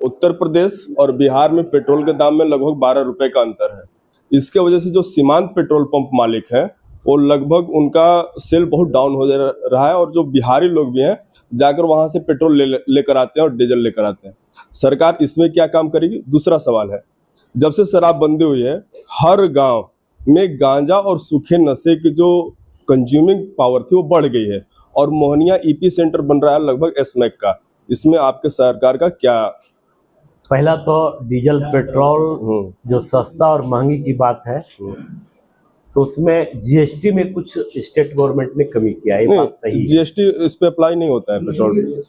उत्तर प्रदेश और बिहार में पेट्रोल के दाम में लगभग 12 रुपए का अंतर है। इसके वजह से जो सीमांत पेट्रोल पंप मालिक हैं वो लगभग उनका सेल बहुत डाउन हो रहा है, और जो बिहारी लोग भी हैं जाकर वहां से पेट्रोल लेकर आते हैं और डीजल लेकर आते हैं। सरकार इसमें क्या काम करेगी? दूसरा सवाल है, जब से शराबबंदी हुई है हर गांव में गांजा और सूखे नशे की जो कंज्यूमिंग पावर थी वो बढ़ गई है, और मोहनिया ईपी सेंटर बन रहा है लगभग एसमैक का। इसमें आपके सरकार का क्या? पहला तो डीजल पेट्रोल जो सस्ता और महंगी की बात है, तो उसमें जीएसटी में कुछ स्टेट गवर्नमेंट ने कमी किया है। ये बात सही है। जीएसटी इस पे अप्लाई नहीं होता है पेट्रोल।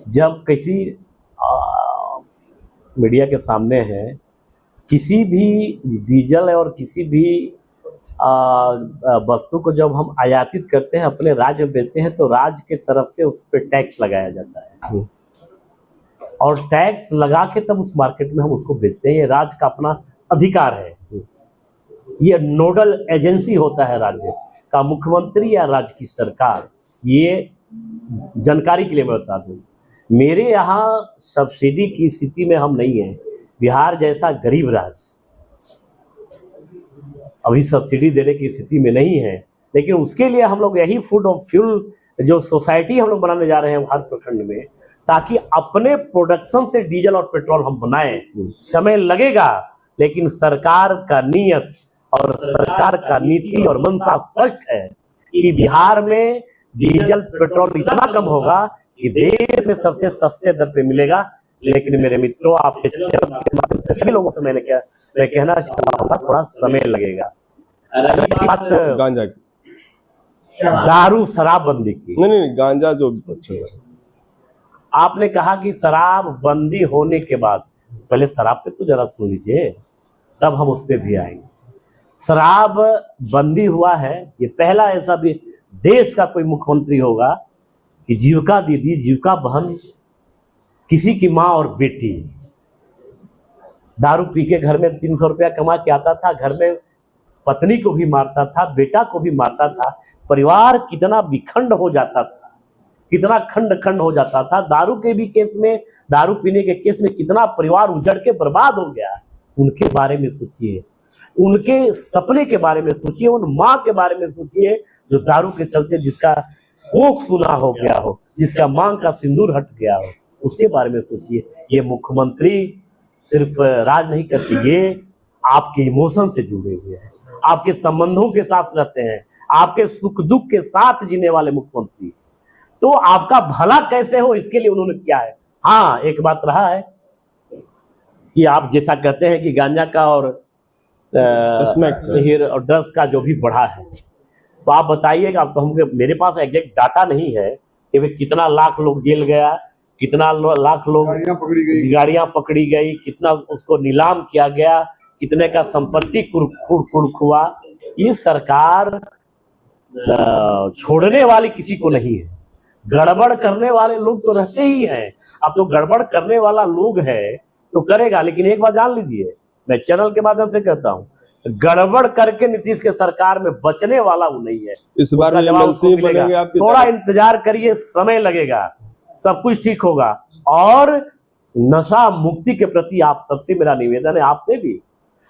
जब किसी मीडिया के सामने है, किसी भी डीजल और किसी भी वस्तु को जब हम आयातित करते हैं, अपने राज्य में बेचते हैं, तो राज्य के तरफ से उस पर टैक्स लगाया जाता है, और टैक्स लगा के तब उस मार्केट में हम उसको बेचते हैं। ये राज्य का अपना अधिकार है। ये नोडल एजेंसी होता है राज्य का, मुख्यमंत्री या राज्य की सरकार। ये जानकारी के लिए मैं बता दूं, मेरे यहाँ सब्सिडी की स्थिति में हम नहीं हैं। बिहार जैसा गरीब राज्य अभी सब्सिडी देने की स्थिति में नहीं है, लेकिन उसके लिए हम लोग यही फूड और फ्यूल जो सोसाइटी हम लोग बनाने जा रहे हैं हर प्रखंड में, ताकि अपने प्रोडक्शन से डीजल और पेट्रोल हम बनाएं। समय लगेगा, लेकिन सरकार का नियत और सरकार का नीति और मंशा स्पष्ट है कि बिहार में डीजल पेट्रोल इतना कम होगा कि देश में सबसे सस्ते दर पे मिलेगा। लेकिन मेरे मित्रों, आपके माध्यम से सभी लोगों से मैं कहना चाहता हूँ, थोड़ा समय लगेगा। बात गांजा की, दारू शराबबंदी की, नहीं गांजा जो आपने कहा कि शराब बंदी होने के बाद, पहले शराब पे तो जरा सुन लीजिए, तब हम उस पर भी आएंगे। शराब बंदी हुआ है, ये पहला ऐसा भी देश का कोई मुख्यमंत्री होगा कि जीविका दीदी, जीविका बहन, किसी की माँ और बेटी दारू पी के घर में 300 रुपया कमा के आता था, घर में पत्नी को भी मारता था, बेटा को भी मारता था, परिवार कितना विखंड हो जाता था, कितना खंड खंड हो जाता था। दारू के भी केस में, दारू पीने के केस में कितना परिवार उजड़ के बर्बाद हो गया। उनके बारे में सोचिए, उनके सपने के बारे में सोचिए, उन माँ के बारे में सोचिए जो दारू के चलते जिसका कोख सूना हो गया हो, जिसका मांग का सिंदूर हट गया हो, उसके बारे में सोचिए। ये मुख्यमंत्री सिर्फ राज नहीं करती, ये आपके इमोशन से जुड़े हुए हैं, आपके संबंधों के साथ रहते हैं, आपके सुख दुख के साथ जीने वाले मुख्यमंत्री। तो आपका भला कैसे हो, इसके लिए उन्होंने किया है। हाँ, एक बात रहा है कि आप जैसा कहते हैं कि गांजा का और ड्रग्स का जो भी बढ़ा है, तो आप बताइएगा। अब तो हम, मेरे पास एग्जैक्ट डाटा नहीं है कि वे कितना लाख लोग जेल गया, कितना लाख लोग गाड़ियां पकड़ी गई, कितना उसको नीलाम किया गया, कितने का संपत्ति कुड़कुड़ा। ये सरकार छोड़ने वाली किसी को नहीं है, गड़बड़ करने वाले लोग तो रहते ही हैं। अब तो गड़बड़ करने वाला लोग है तो करेगा, लेकिन एक बात जान लीजिए, मैं चैनल के माध्यम से कहता हूँ, गड़बड़ करके नीतीश के सरकार में बचने वाला वो नहीं है। इस बार मिलेगा। थोड़ा इंतजार करिए, समय लगेगा, सब कुछ ठीक होगा। और नशा मुक्ति के प्रति आप सबसे मेरा निवेदन है, आपसे भी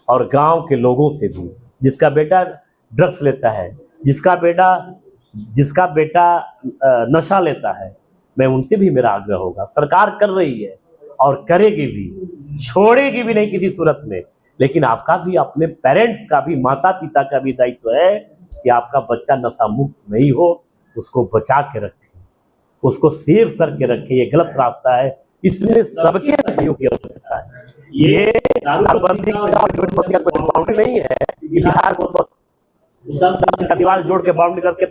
और गांव के लोगों से भी, जिसका बेटा ड्रग्स लेता है, जिसका बेटा नशा लेता है, मैं उनसे भी मेरा आग्रह होगा। सरकार कर रही है और करेगी भी, छोड़ेगी भी नहीं किसी सूरत में। लेकिन आपका भी, अपने पेरेंट्स का भी, माता पिता का भी दायित्व है कि आपका बच्चा नशा मुक्त नहीं हो, उसको बचा के रखें, उसको सेव करके रखें। ये गलत रास्ता है, इसमें सबके सहयोग की आवश्यकता है। ये दारूबंदी का कोई बाउंड्री नहीं है। बिहार को 10 साल का दीवार जोड़ के बाउंड्री करके